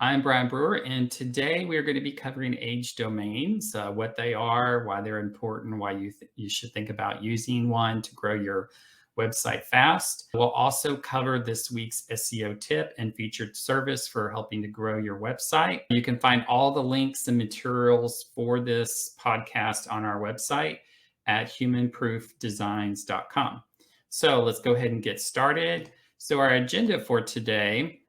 I'm Brian Brewer, and today we are going to be covering age domains, what they are, why they're important, why you should think about using one to grow your website fast. We'll also cover this week's SEO tip and featured service for helping to grow your website. You can find all the links and materials for this podcast on our website at humanproofdesigns.com. So let's go ahead and get started. So our agenda for today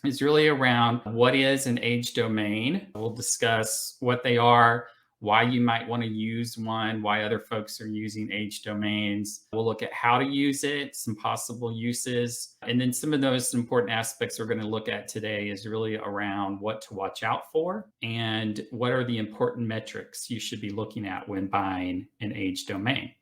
is really around what is an age domain. We'll discuss what they are, why you might want to use one, why other folks are using age domains. We'll look at how to use it, some possible uses, and then some of those important aspects we're going to look at today is really around what to watch out for and what are the important metrics you should be looking at when buying an age domain.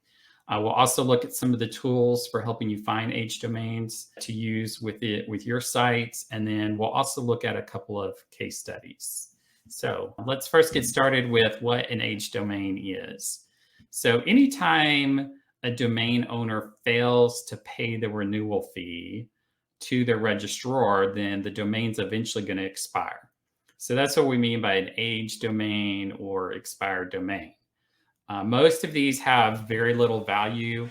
We'll also look at some of the tools for helping you find age domains to use with your sites. And then we'll also look at a couple of case studies. So let's first get started with what an age domain is. So anytime a domain owner fails to pay the renewal fee to their registrar, then the domain's eventually going to expire. So that's what we mean by an age domain or expired domain. Most of these have very little value.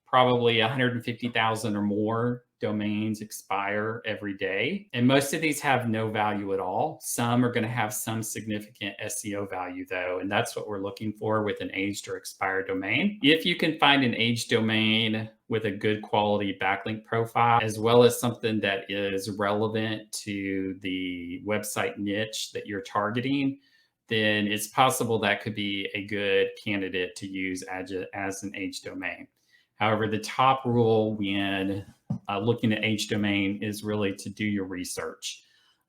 Probably 150,000 or more domains expire every day. And most of these have no value at all. Some are going to have some significant SEO value, though. And that's what we're looking for with an aged or expired domain. If you can find an aged domain with a good quality backlink profile, as well as something that is relevant to the website niche that you're targeting, then it's possible that could be a good candidate to use as an age domain. However, the top rule when looking at age domain is really to do your research.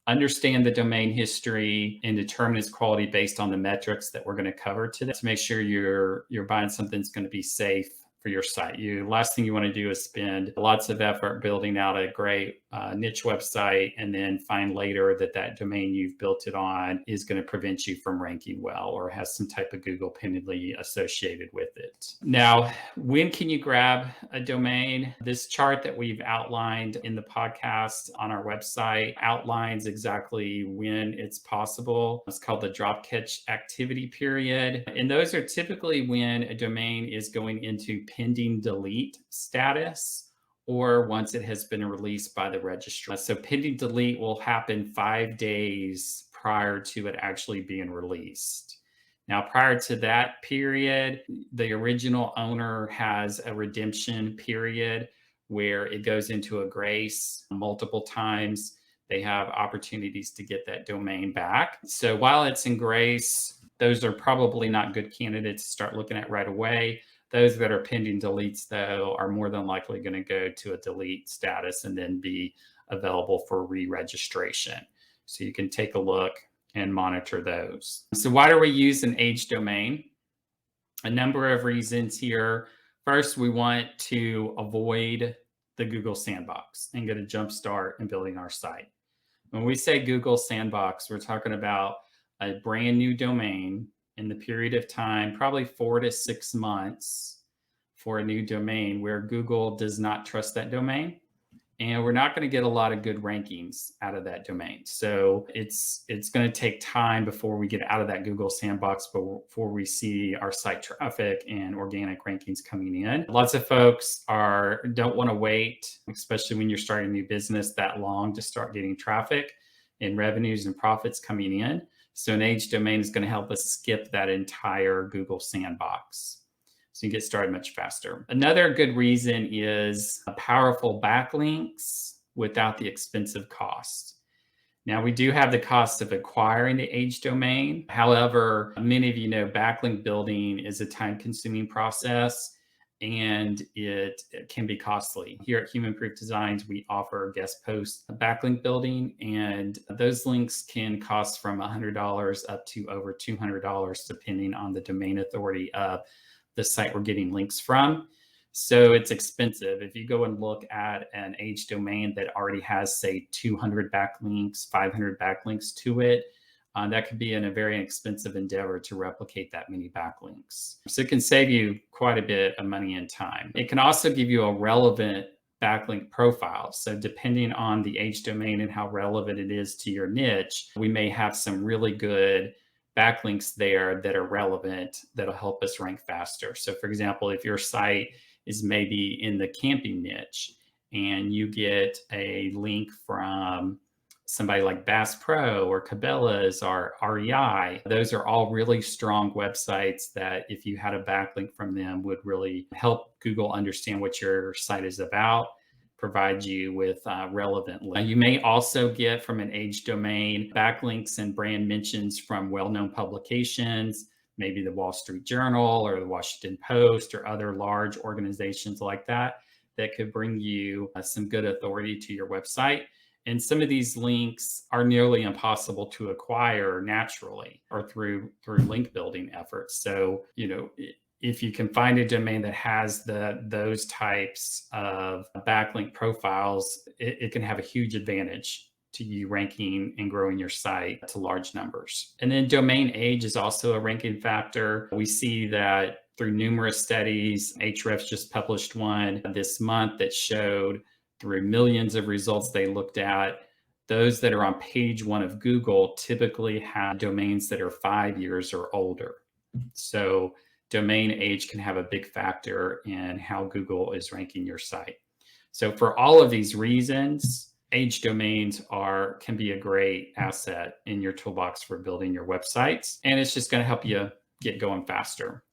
Understand the domain history and determine its quality based on the metrics that we're going to cover today to make sure you're buying something that's going to be safe for your site. Last thing you want to do is spend lots of effort building out a great niche website and then find later that domain you've built it on is going to prevent you from ranking well or has some type of Google penalty associated with it. Now, when can you grab a domain? This chart that we've outlined in the podcast on our website outlines exactly when it's possible. It's called the drop catch activity period. And those are typically when a domain is going into pending delete status or once it has been released by the registrar. So pending delete will happen 5 days prior to it actually being released. Now, prior to that period, the original owner has a redemption period where it goes into a grace multiple times. They have opportunities to get that domain back. So while it's in grace, those are probably not good candidates to start looking at right away. Those that are pending deletes, though, are more than likely going to go to a delete status and then be available for re-registration. So you can take a look and monitor those. So why do we use an age domain? A number of reasons here. First, we want to avoid the Google sandbox and get a jump start in building our site. When we say Google sandbox, we're talking about a brand new domain in the period of time, probably 4 to 6 months for a new domain where Google does not trust that domain. And we're not going to get a lot of good rankings out of that domain. So it's going to take time before we get out of that Google sandbox, before we see our site traffic and organic rankings coming in. Lots of folks don't want to wait, especially when you're starting a new business, that long to start getting traffic and revenues and profits coming in. So an age domain is going to help us skip that entire Google sandbox. So you get started much faster. Another good reason is powerful backlinks without the expensive cost. Now, we do have the cost of acquiring the age domain. However, many of you know backlink building is a time-consuming process and it can be costly. Here at Human Proof Designs, we offer guest post backlink building, and those links can cost from $100 up to over $200, depending on the domain authority of the site we're getting links from. So it's expensive. If you go and look at an age domain that already has, say, 200 backlinks, 500 backlinks to it, that could be a very expensive endeavor to replicate that many backlinks. So it can save you quite a bit of money and time. It can also give you a relevant backlink profiles. So depending on the age domain and how relevant it is to your niche, we may have some really good backlinks there that are relevant that'll help us rank faster. So for example, if your site is maybe in the camping niche and you get a link from somebody like Bass Pro or Cabela's or REI, those are all really strong websites that if you had a backlink from them would really help Google understand what your site is about, provide you with relevant links. You may also get from an age domain backlinks and brand mentions from well-known publications, maybe the Wall Street Journal or the Washington Post or other large organizations like that, that could bring you some good authority to your website. And some of these links are nearly impossible to acquire naturally or through link building efforts. So, if you can find a domain that has those types of backlink profiles, it can have a huge advantage to you ranking and growing your site to large numbers. And then domain age is also a ranking factor. We see that through numerous studies. Ahrefs just published one this month that showed through millions of results they looked at, those that are on page 1 of Google typically have domains that are 5 years or older. So domain age can have a big factor in how Google is ranking your site. So for all of these reasons, age domains can be a great asset in your toolbox for building your websites, and it's just going to help you get going faster.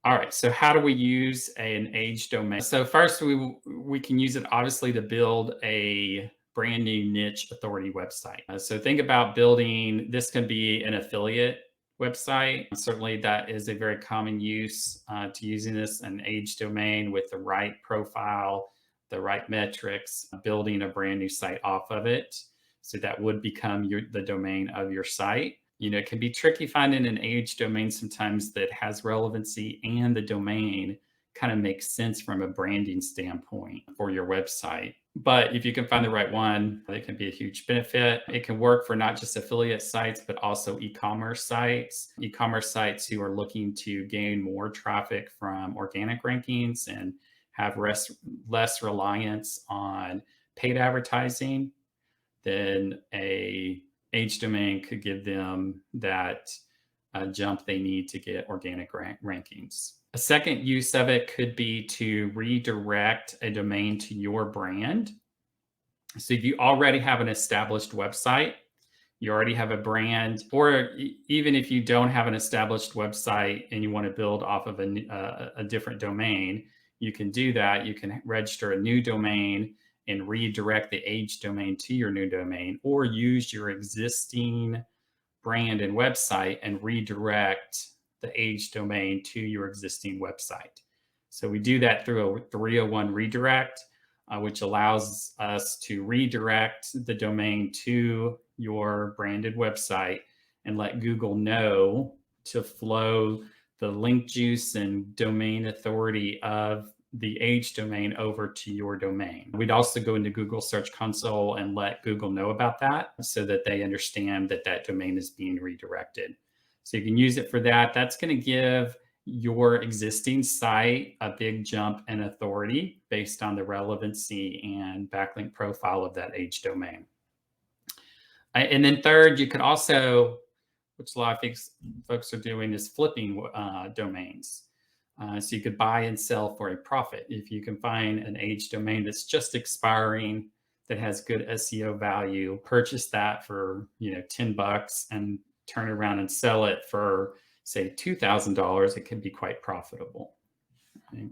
All right, so how do we use an age domain? So first, we can use it obviously to build a brand new niche authority website. So think about building, this can be an affiliate website. Certainly that is a very common use to using this, an age domain with the right profile, the right metrics, building a brand new site off of it. So that would become the domain of your site. It can be tricky finding an age domain sometimes that has relevancy and the domain kind of makes sense from a branding standpoint for your website. But if you can find the right one, it can be a huge benefit. It can work for not just affiliate sites, but also e-commerce sites who are looking to gain more traffic from organic rankings and have less reliance on paid advertising. Then a age domain could give them that jump they need to get organic rankings. A second use of it could be to redirect a domain to your brand. So if you already have an established website, you already have a brand, or even if you don't have an established website and you want to build off of a different domain, you can do that. You can register a new domain and redirect the age domain to your new domain, or use your existing brand and website and redirect the age domain to your existing website. So we do that through a 301 redirect, which allows us to redirect the domain to your branded website and let Google know to flow the link juice and domain authority of the age domain over to your domain. We'd also go into Google Search Console and let Google know about that so that they understand that that domain is being redirected. So you can use it for that. That's going to give your existing site a big jump in authority based on the relevancy and backlink profile of that age domain. And then third, you could also, which a lot of folks are doing, is flipping domains. So you could buy and sell for a profit. If you can find an age domain that's just expiring, that has good SEO value, purchase that for $10 and turn around and sell it for, say, $2,000, it can be quite profitable. Okay.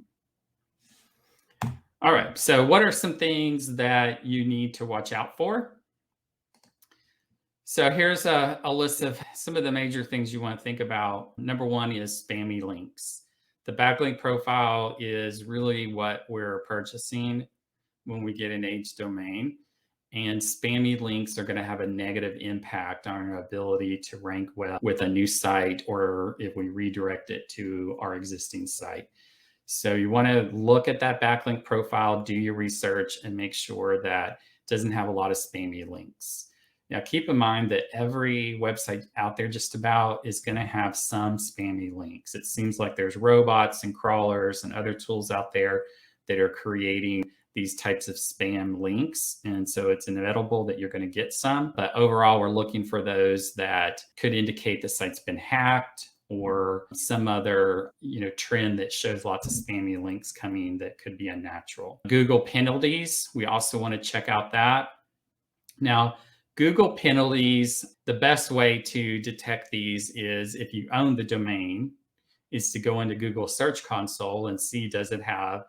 All right, so what are some things that you need to watch out for? So here's a list of some of the major things you want to think about. Number one is spammy links. The backlink profile is really what we're purchasing when we get an age domain. And spammy links are going to have a negative impact on our ability to rank well with a new site, or if we redirect it to our existing site. So you want to look at that backlink profile, do your research, and make sure that it doesn't have a lot of spammy links. Now, keep in mind that every website out there just about is going to have some spammy links. It seems like there's robots and crawlers and other tools out there that are creating these types of spam links. And so it's inevitable that you're going to get some. But overall, we're looking for those that could indicate the site's been hacked or some other trend that shows lots of spammy links coming that could be unnatural. Google penalties, we also want to check out that. Now, Google penalties, the best way to detect these is if you own the domain, is to go into Google Search Console and see, does it have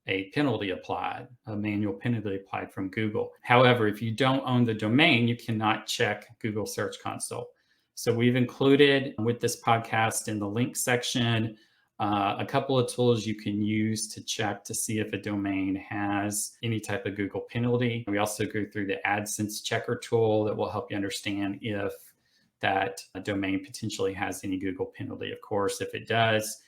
a penalty applied, a manual penalty applied from Google. However, if you don't own the domain, you cannot check Google Search Console. So we've included with this podcast in the link section a couple of tools you can use to check to see if a domain has any type of Google penalty. We also go through the AdSense checker tool that will help you understand if that domain potentially has any Google penalty. Of course, if it does,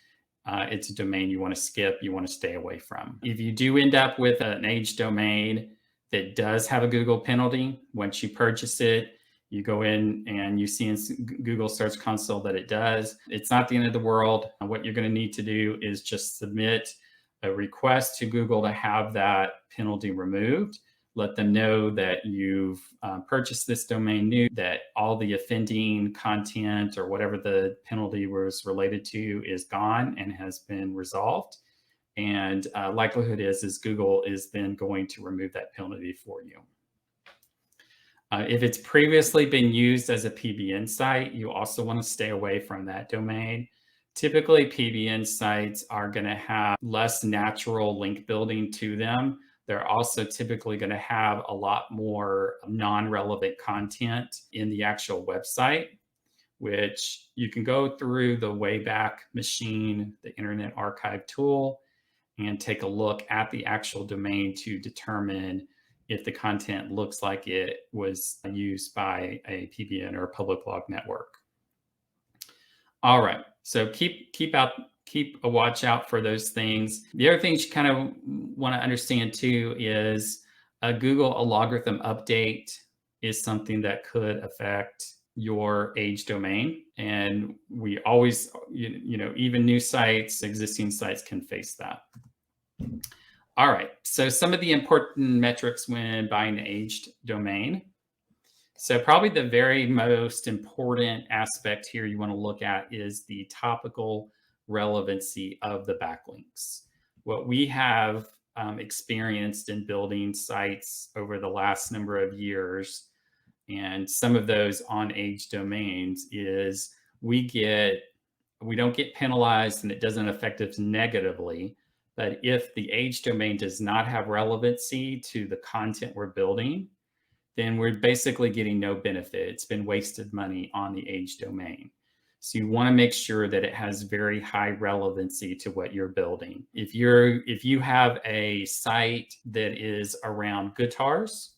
it's a domain you want to skip, you want to stay away from. If you do end up with an age domain that does have a Google penalty, once you purchase it, you go in and you see in Google Search Console that it does. It's not the end of the world. What you're going to need to do is just submit a request to Google to have that penalty removed. Let them know that you've purchased this domain new, that all the offending content or whatever the penalty was related to is gone and has been resolved. And likelihood is Google is then going to remove that penalty for you. If it's previously been used as a PBN site, you also want to stay away from that domain. Typically, PBN sites are going to have less natural link building to them. They're also typically going to have a lot more non-relevant content in the actual website, which you can go through the Wayback Machine, the Internet Archive tool, and take a look at the actual domain to determine if the content looks like it was used by a PBN or a public blog network. All right, so keep a watch out for those things. The other things you kind of want to understand too is a Google algorithm update is something that could affect your age domain. And we always, even new sites, existing sites can face that. All right, so some of the important metrics when buying an aged domain. So probably the very most important aspect here you want to look at is the topical relevancy of the backlinks. What we have experienced in building sites over the last number of years, and some of those on age domains, is we don't get penalized and it doesn't affect us negatively. But if the age domain does not have relevancy to the content we're building, then we're basically getting no benefit. It's been wasted money on the age domain. So you want to make sure that it has very high relevancy to what you're building. If you have a site that is around guitars,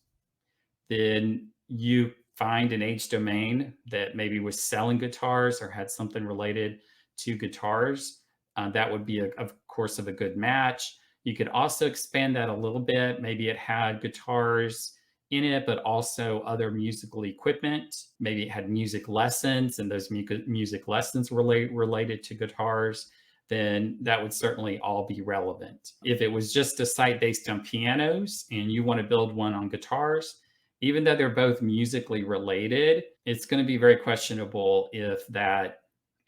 then you find an age domain that maybe was selling guitars or had something related to guitars. That would be, of course, a good match. You could also expand that a little bit. Maybe it had guitars in it, but also other musical equipment. Maybe it had music lessons, and those music lessons related to guitars. Then that would certainly all be relevant. If it was just a site based on pianos and you want to build one on guitars, even though they're both musically related, it's going to be very questionable if that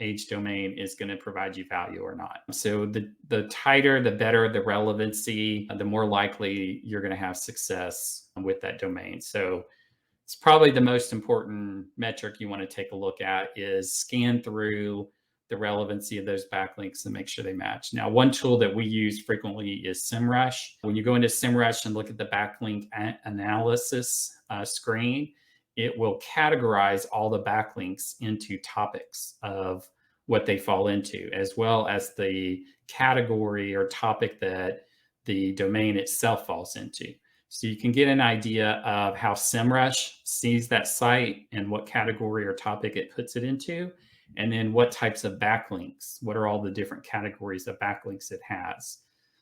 age domain is going to provide you value or not. So the tighter, the better the relevancy, the more likely you're going to have success with that domain. So it's probably the most important metric you want to take a look at is scan through the relevancy of those backlinks and make sure they match. Now, one tool that we use frequently is SEMrush. When you go into SEMrush and look at the backlink analysis screen, it will categorize all the backlinks into topics of what they fall into, as well as the category or topic that the domain itself falls into. So you can get an idea of how SEMrush sees that site and what category or topic it puts it into, and then what types of backlinks, what are all the different categories of backlinks it has.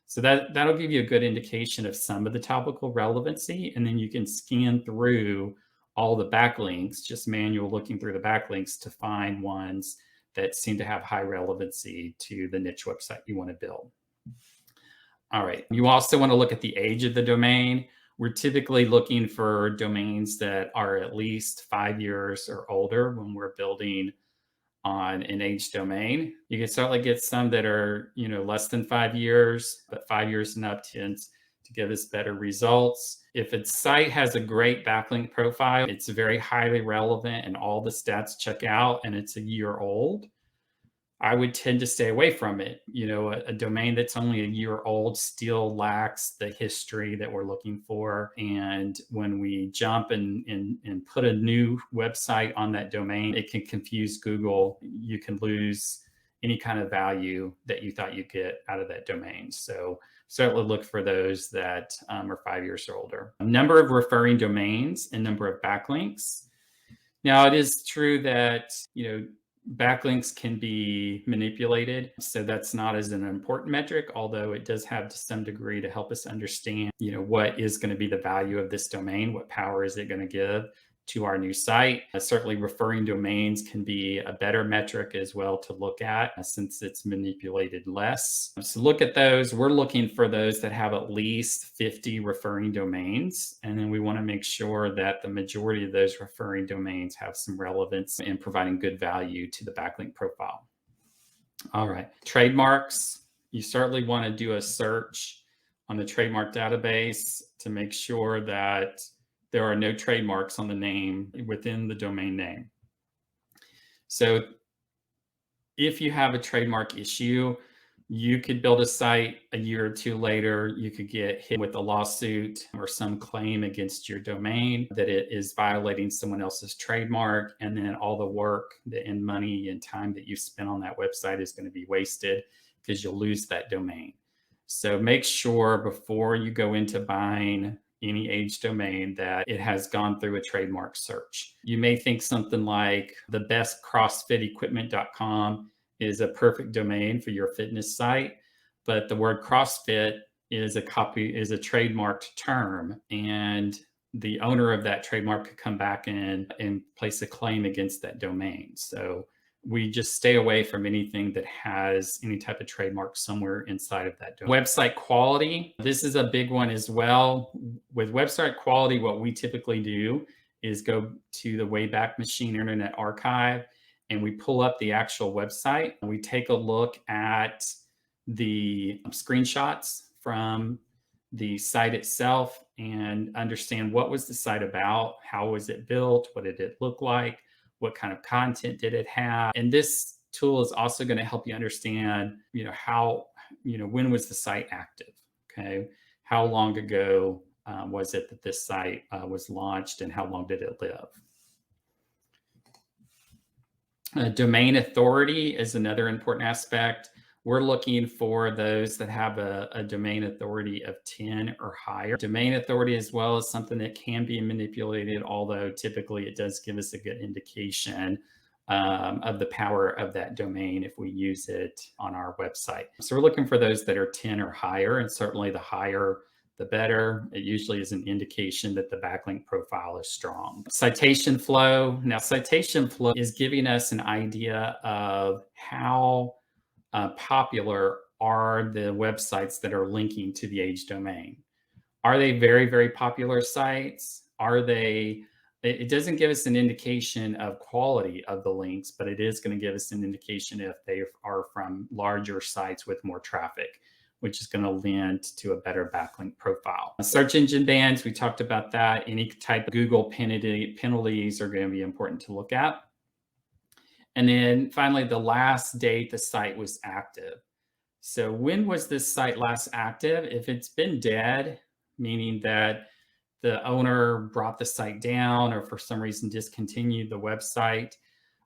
So that'll give you a good indication of some of the topical relevancy, and then you can scan through all the backlinks, just manual looking through the backlinks to find ones that seem to have high relevancy to the niche website you want to build. All right. You also want to look at the age of the domain. We're typically looking for domains that are at least 5 years or older when we're building on an age domain. You can certainly get some that are, less than 5 years, but 5 years and up tends to give us better results. If a site has a great backlink profile, it's very highly relevant and all the stats check out and it's a year old, I would tend to stay away from it. A domain that's only a year old still lacks the history that we're looking for. And when we jump and put a new website on that domain, it can confuse Google. You can lose any kind of value that you thought you'd get out of that domain. So certainly look for those that are 5 years or older. Number of referring domains and number of backlinks. Now, it is true that, backlinks can be manipulated. So that's not as an important metric, although it does have to some degree to help us understand, what is going to be the value of this domain, what power is it going to give to our new site. Certainly referring domains can be a better metric as well to look at since it's manipulated less. So look at those. We're looking for those that have at least 50 referring domains. And then we want to make sure that the majority of those referring domains have some relevance in providing good value to the backlink profile. All right, trademarks. You certainly want to do a search on the trademark database to make sure that there are no trademarks on the name within the domain name. So if you have a trademark issue, you could build a site a year or two later, you could get hit with a lawsuit or some claim against your domain that it is violating someone else's trademark. And then all the work and money and time that you spent on that website is going to be wasted because you'll lose that domain. So make sure before you go into buying any age domain that it has gone through a trademark search. You may think something like thebestcrossfitequipment.com is a perfect domain for your fitness site, but the word CrossFit is a trademarked term, and the owner of that trademark could come back and place a claim against that domain. So we just stay away from anything that has any type of trademark somewhere inside of that domain. Website quality. This is a big one as well. With website quality, what we typically do is go to the Wayback Machine Internet Archive and we pull up the actual website and we take a look at the screenshots from the site itself and understand what was the site about, how was it built, what did it look like, what kind of content did it have. And this tool is also going to help you understand, when was the site active? Okay. How long ago was it that this site was launched and how long did it live? Domain authority is another important aspect. We're looking for those that have a domain authority of 10 or higher. Domain authority as well is something that can be manipulated, although typically it does give us a good indication of the power of that domain if we use it on our website. So we're looking for those that are 10 or higher, and certainly the higher, the better. It usually is an indication that the backlink profile is strong. Citation flow. Now, citation flow is giving us an idea of how popular are the websites that are linking to the age domain. Are they very, very popular sites? It doesn't give us an indication of quality of the links, but it is going to give us an indication if they are from larger sites with more traffic, which is going to lend to a better backlink profile. Search engine bans, we talked about that. Any type of Google penalties are going to be important to look at. And then finally, the last date the site was active. So when was this site last active? If it's been dead, meaning that the owner brought the site down or for some reason discontinued the website,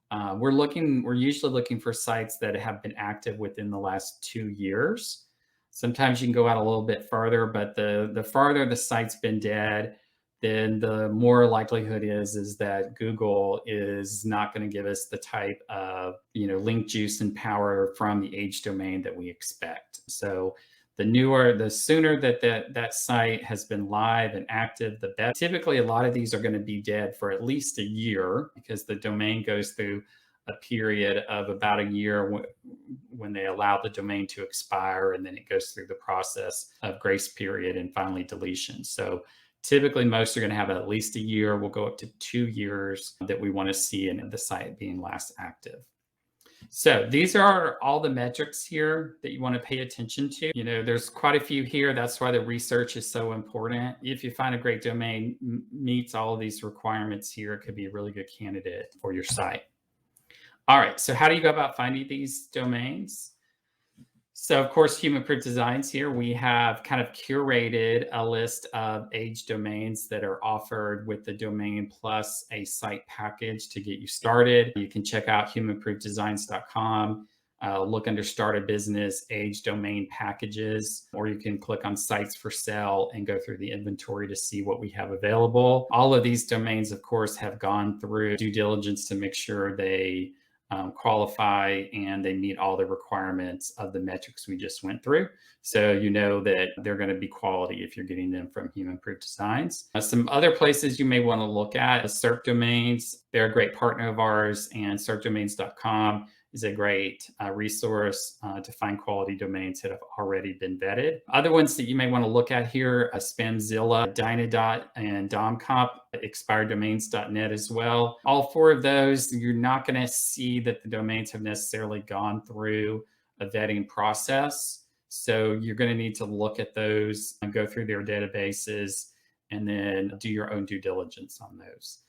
we're usually looking for sites that have been active within the last 2 years. Sometimes you can go out a little bit further, but the farther the site's been dead, then the more likelihood is that Google is not going to give us the type of link juice and power from the age domain that we expect. So the sooner that site has been live and active, the better. Typically, a lot of these are going to be dead for at least a year because the domain goes through a period of about a year when they allow the domain to expire, and then it goes through the process of grace period and finally deletion. So typically most are going to have at least a year. We'll go up to 2 years that we want to see in the site being last active. So these are all the metrics here that you want to pay attention to. There's quite a few here. That's why the research is so important. If you find a great domain meets all of these requirements here, it could be a really good candidate for your site. All right, so how do you go about finding these domains? So of course, Human Proof Designs here, we have kind of curated a list of age domains that are offered with the domain plus a site package to get you started. You can check out humanproofdesigns.com, look under Start a Business Age Domain Packages, or you can click on Sites for Sale and go through the inventory to see what we have available. All of these domains, of course, have gone through due diligence to make sure they qualify and they meet all the requirements of the metrics we just went through. So you know that they're going to be quality if you're getting them from Human Proof Designs. Some other places you may want to look at is SERP Domains. They're a great partner of ours, and SERPdomains.com is a great resource to find quality domains that have already been vetted. Other ones that you may want to look at here, Spamzilla, Dynadot, and DomComp, expireddomains.net as well. All four of those, you're not going to see that the domains have necessarily gone through a vetting process. So you're going to need to look at those and go through their databases and then do your own due diligence on those.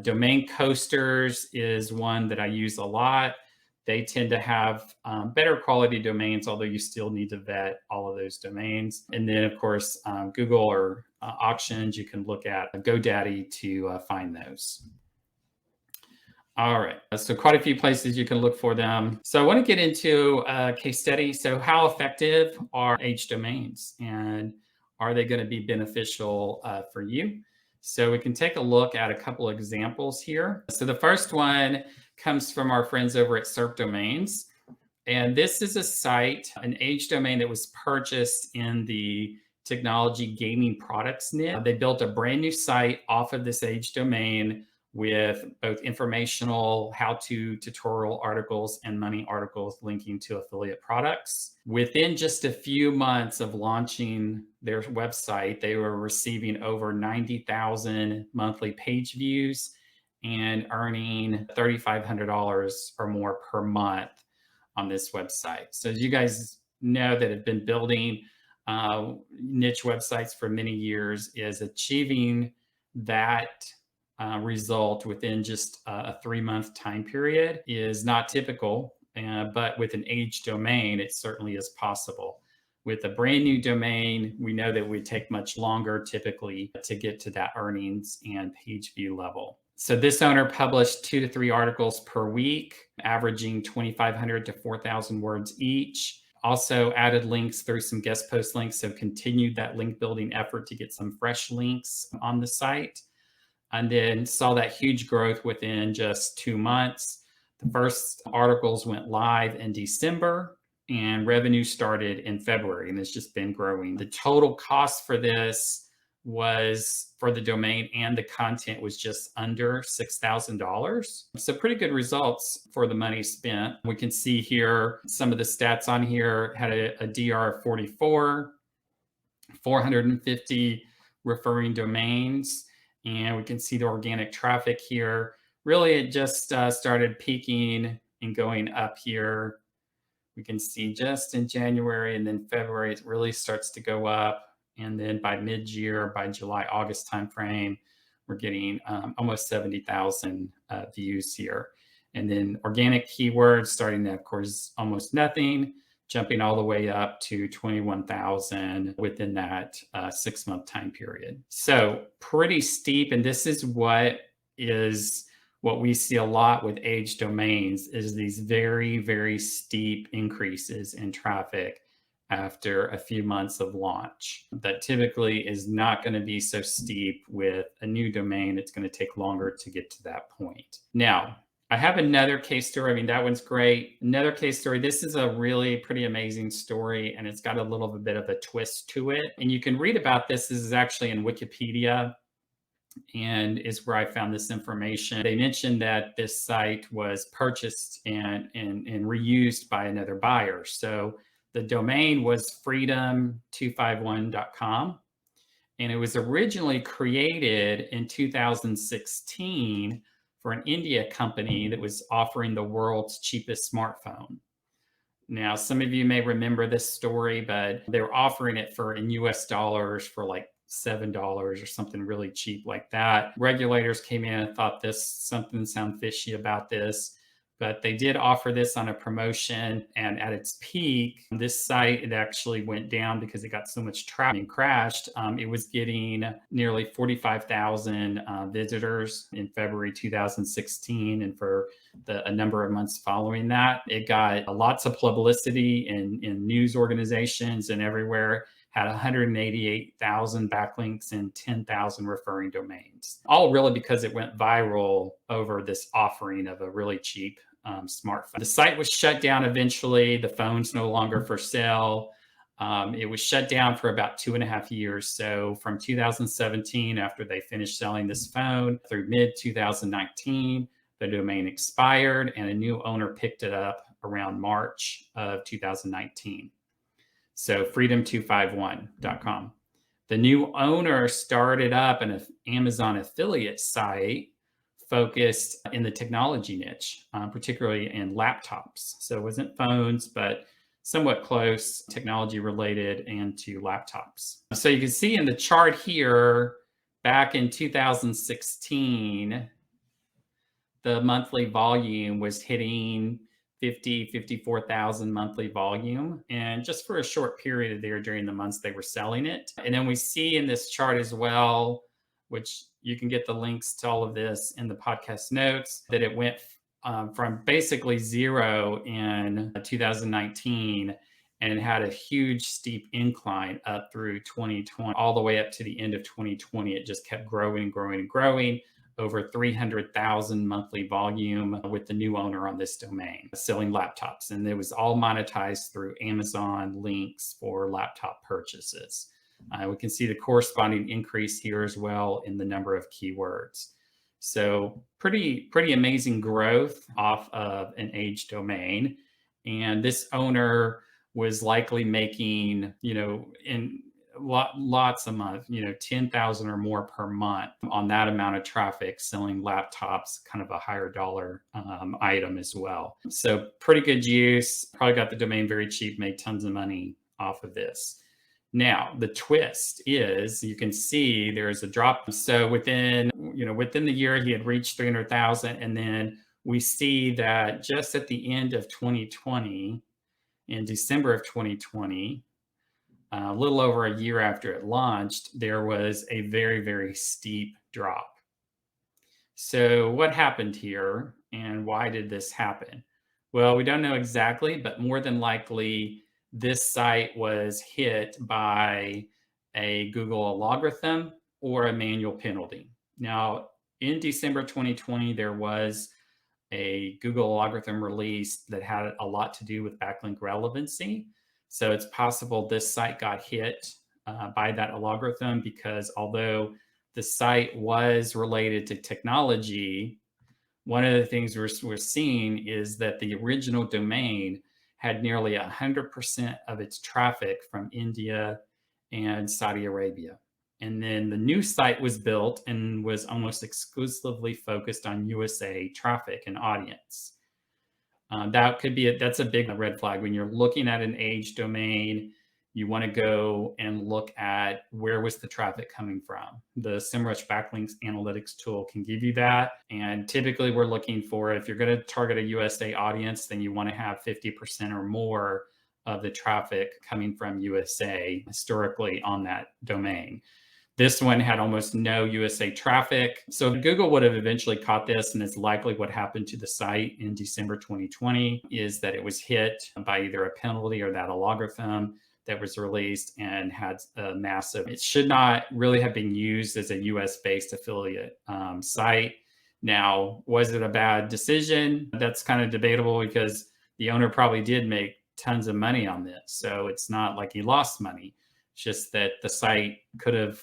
Domain Coasters is one that I use a lot. They tend to have better quality domains, although you still need to vet all of those domains. And then, of course, Google or auctions, you can look at GoDaddy to find those. All right, so quite a few places you can look for them. So I want to get into a case study. So how effective are age domains, and are they going to be beneficial for you? So we can take a look at a couple of examples here. So the first one comes from our friends over at SERP Domains. And this is a site, an age domain that was purchased in the technology gaming products niche. They built a brand new site off of this age domain with both informational how-to tutorial articles and money articles linking to affiliate products. Within just a few months of launching their website, they were receiving over 90,000 monthly page views and earning $3,500 or more per month on this website. So as you guys know that have been building niche websites for many years, is achieving that result within just a 3-month time period is not typical, but with an age domain, it certainly is possible. With a brand new domain, we know that it would take much longer typically to get to that earnings and page view level. So this owner published 2 to 3 articles per week, averaging 2,500 to 4,000 words each. Also added links through some guest post links, so continued that link building effort to get some fresh links on the site. And then saw that huge growth within just 2 months. The first articles went live in December, and revenue started in February, and it's just been growing. The total cost for this was, for the domain and the content, was just under $6,000. So pretty good results for the money spent. We can see here some of the stats on here. Had a DR of 44, 450 referring domains. And we can see the organic traffic here. Really, it just started peaking and going up here. We can see just in January and then February, it really starts to go up. And then by mid-year, by July, August timeframe, we're getting almost 70,000 views here. And then organic keywords starting at, of course, almost nothing, jumping all the way up to 21,000 within that 6-month time period. So pretty steep. And this is what we see a lot with age domains, is these very, very steep increases in traffic after a few months of launch. That typically is not going to be so steep with a new domain. It's going to take longer to get to that point. Now, I have another case story. I mean, that one's great. Another case story. This is a really pretty amazing story, and it's got a little bit of a twist to it. And you can read about this. This is actually in Wikipedia. and is where I found this information. They mentioned that this site was purchased and reused by another buyer. So the domain was freedom251.com. And it was originally created in 2016 for an India company that was offering the world's cheapest smartphone. Now, some of you may remember this story, but they were offering it for in US dollars for like $7 or something really cheap like that. Regulators came in and thought something sounded fishy about this, but they did offer this on a promotion. And at its peak, this site, it actually went down because it got so much traffic and crashed. It was getting nearly 45,000 visitors in February 2016. And for a number of months following that, it got lots of publicity in news organizations and everywhere. Had 188,000 backlinks and 10,000 referring domains, all really because it went viral over this offering of a really cheap smartphone. The site was shut down eventually. The phone's no longer for sale. It was shut down for about 2.5 years. So from 2017, after they finished selling this phone, through mid 2019, the domain expired and a new owner picked it up around March of 2019. So freedom251.com. The new owner started up an Amazon affiliate site focused in the technology niche, particularly in laptops. So it wasn't phones, but somewhat close, technology related, and to laptops. So you can see in the chart here, back in 2016, the monthly volume was hitting 54,000 monthly volume, and just for a short period there during the months they were selling it. And then we see in this chart as well, which you can get the links to all of this in the podcast notes, that it went from basically zero in 2019 and had a huge steep incline up through 2020, all the way up to the end of 2020. It just kept growing and growing and growing. Over 300,000 monthly volume with the new owner on this domain, selling laptops. And it was all monetized through Amazon links for laptop purchases. We can see the corresponding increase here as well in the number of keywords. So pretty amazing growth off of an age domain. And this owner was likely making, in lots a month, 10,000 or more per month on that amount of traffic, selling laptops, kind of a higher dollar item as well. So pretty good use, probably got the domain very cheap, made tons of money off of this. Now, the twist is you can see there's a drop. So within the year, he had reached 300,000. And then we see that just at the end of 2020, in December of 2020, a little over a year after it launched, there was a very, very steep drop. So what happened here and why did this happen? Well, we don't know exactly, but more than likely, this site was hit by a Google algorithm or a manual penalty. Now, in December 2020, there was a Google algorithm release that had a lot to do with backlink relevancy. So it's possible this site got hit by that algorithm, because although the site was related to technology, one of the things we're seeing is that the original domain had nearly 100% of its traffic from India and Saudi Arabia. And then the new site was built and was almost exclusively focused on USA traffic and audience. That's a big red flag. When you're looking at an age domain, you want to go and look at where was the traffic coming from. The SEMrush Backlinks Analytics tool can give you that. And typically we're looking for, if you're going to target a USA audience, then you want to have 50% or more of the traffic coming from USA historically on that domain. This one had almost no USA traffic. So Google would have eventually caught this, and it's likely what happened to the site in December 2020 is that it was hit by either a penalty or that algorithm that was released and had a massive, it should not really have been used as a US-based affiliate site. Now, was it a bad decision? That's kind of debatable, because the owner probably did make tons of money on this. So it's not like he lost money. It's just that the site could have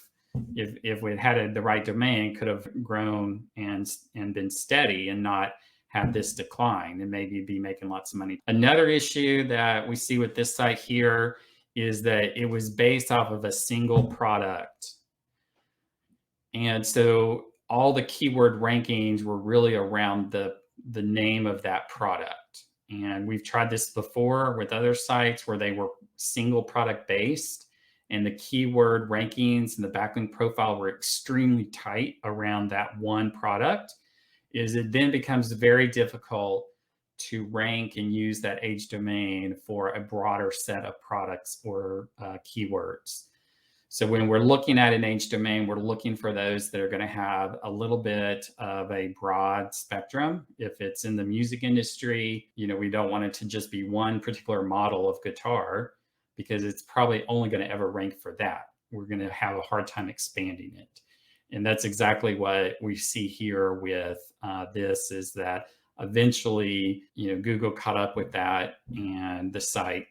if we had the right domain, could have grown and been steady and not have this decline and maybe be making lots of money. Another issue that we see with this site here is that it was based off of a single product. And so all the keyword rankings were really around the name of that product. And we've tried this before with other sites where they were single product based, and the keyword rankings and the backlink profile were extremely tight around that one product. Is it then becomes very difficult to rank and use that age domain for a broader set of products or keywords. So when we're looking at an age domain, we're looking for those that are going to have a little bit of a broad spectrum. If it's in the music industry, we don't want it to just be one particular model of guitar, because it's probably only going to ever rank for that. We're going to have a hard time expanding it. And that's exactly what we see here with this, is that eventually, Google caught up with that, and the site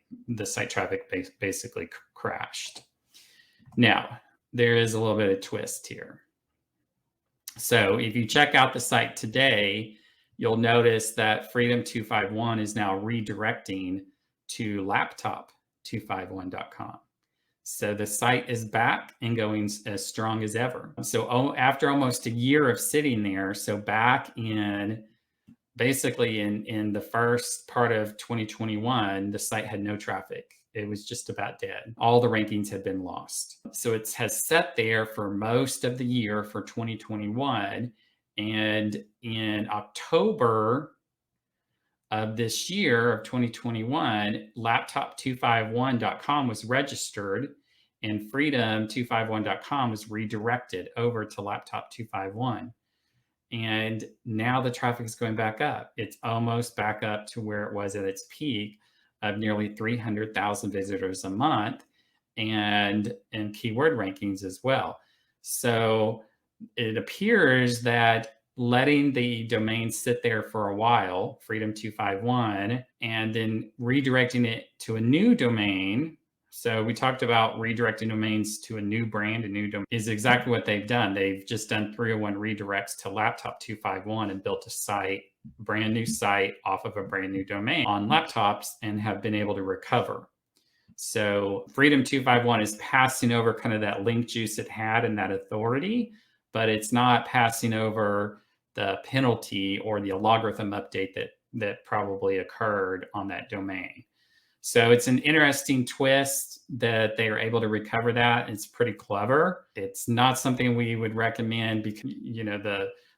traffic basically crashed. Now, there is a little bit of twist here. So if you check out the site today, you'll notice that Freedom 251 is now redirecting to laptop251.com. So the site is back and going as strong as ever. So after almost a year of sitting there, so back in basically in the first part of 2021, the site had no traffic. It was just about dead. All the rankings had been lost. So it has sat there for most of the year for 2021. And in October of this year of 2021, laptop251.com was registered, and freedom251.com was redirected over to laptop251. And now the traffic is going back up. It's almost back up to where it was at its peak of nearly 300,000 visitors a month, and keyword rankings as well. So it appears that letting the domain sit there for a while, Freedom 251, and then redirecting it to a new domain. So we talked about redirecting domains to a new brand, a new domain, is exactly what they've done. They've just done 301 redirects to Laptop 251 and built a site, brand new site off of a brand new domain on laptops, and have been able to recover. So Freedom 251 is passing over kind of that link juice it had and that authority, but it's not passing over the penalty or the algorithm update that probably occurred on that domain. So it's an interesting twist that they are able to recover that. It's pretty clever. It's not something we would recommend because,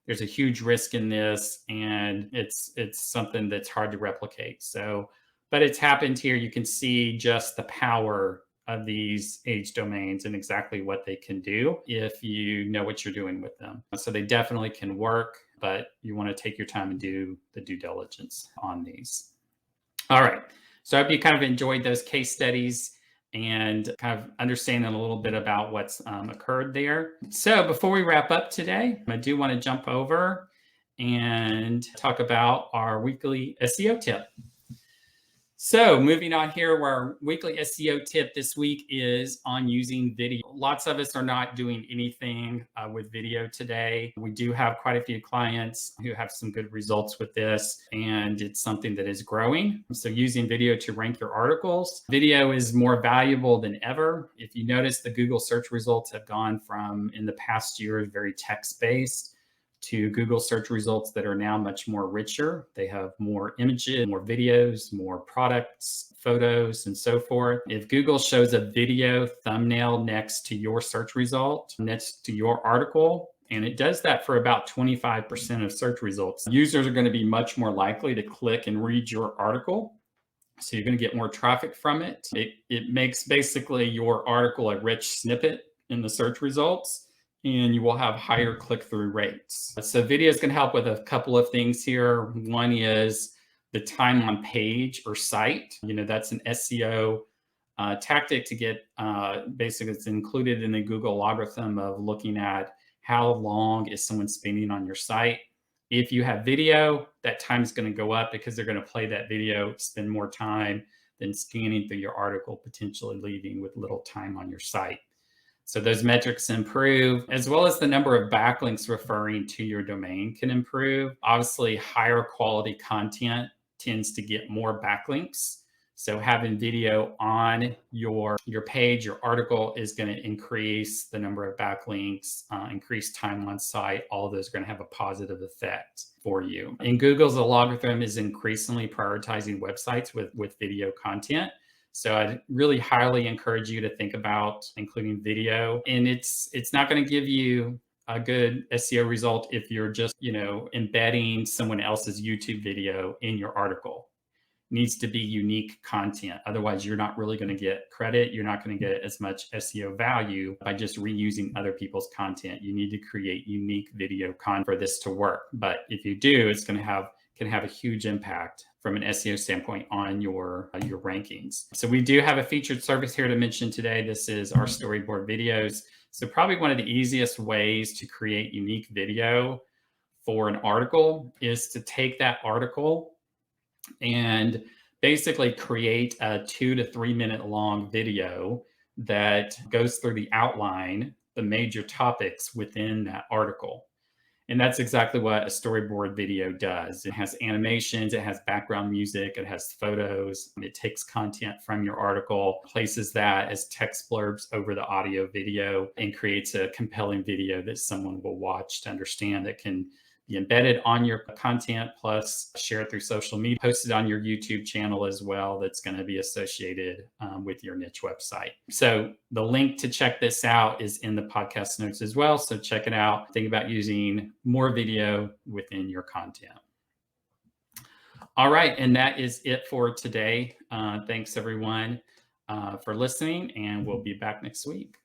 there's a huge risk in this, and it's something that's hard to replicate. So, but it's happened here. You can see just the power of these age domains and exactly what they can do if you know what you're doing with them. So they definitely can work, but you want to take your time and do the due diligence on these. All right. So I hope you kind of enjoyed those case studies and kind of understanding a little bit about what's occurred there. So before we wrap up today, I do want to jump over and talk about our weekly SEO tip. So moving on here, where our weekly SEO tip this week is on using video. Lots of us are not doing anything with video today. We do have quite a few clients who have some good results with this, and it's something that is growing. So using video to rank your articles. Video is more valuable than ever. If you notice, the Google search results have gone from, in the past year, very text-based, to Google search results that are now much more richer. They have more images, more videos, more products, photos, and so forth. If Google shows a video thumbnail next to your search result, next to your article, and it does that for about 25% of search results, users are going to be much more likely to click and read your article. So you're going to get more traffic from it. It makes basically your article a rich snippet in the search results, and you will have higher click-through rates. So videos can help with a couple of things here. One is the time on page or site. That's an SEO tactic to get, basically it's included in the Google algorithm of looking at how long is someone spending on your site. If you have video, that time is going to go up because they're going to play that video, spend more time than scanning through your article, potentially leaving with little time on your site. So those metrics improve, as well as the number of backlinks referring to your domain can improve. Obviously, higher quality content tends to get more backlinks. So having video on your page, your article is going to increase the number of backlinks, increase time on site. All of those are going to have a positive effect for you. And Google's algorithm is increasingly prioritizing websites with video content. So I really highly encourage you to think about including video. And it's not going to give you a good SEO result if you're just, embedding someone else's YouTube video in your article. Needs to be unique content. Otherwise, you're not really going to get credit. You're not going to get as much SEO value by just reusing other people's content. You need to create unique video content for this to work. But if you do, it's going to can have a huge impact from an SEO standpoint on your rankings. So we do have a featured service here to mention today. This is our storyboard videos. So probably one of the easiest ways to create unique video for an article is to take that article and basically create a 2 to 3 minute long video that goes through the outline, the major topics within that article. And that's exactly what a storyboard video does. It has animations, it has background music, it has photos, it takes content from your article, places that as text blurbs over the audio video, and creates a compelling video that someone will watch to understand, that can be embedded on your content, plus share it through social media, post it on your YouTube channel as well. That's going to be associated with your niche website. So the link to check this out is in the podcast notes as well. So check it out. Think about using more video within your content. All right. And that is it for today. Thanks everyone for listening, and we'll be back next week.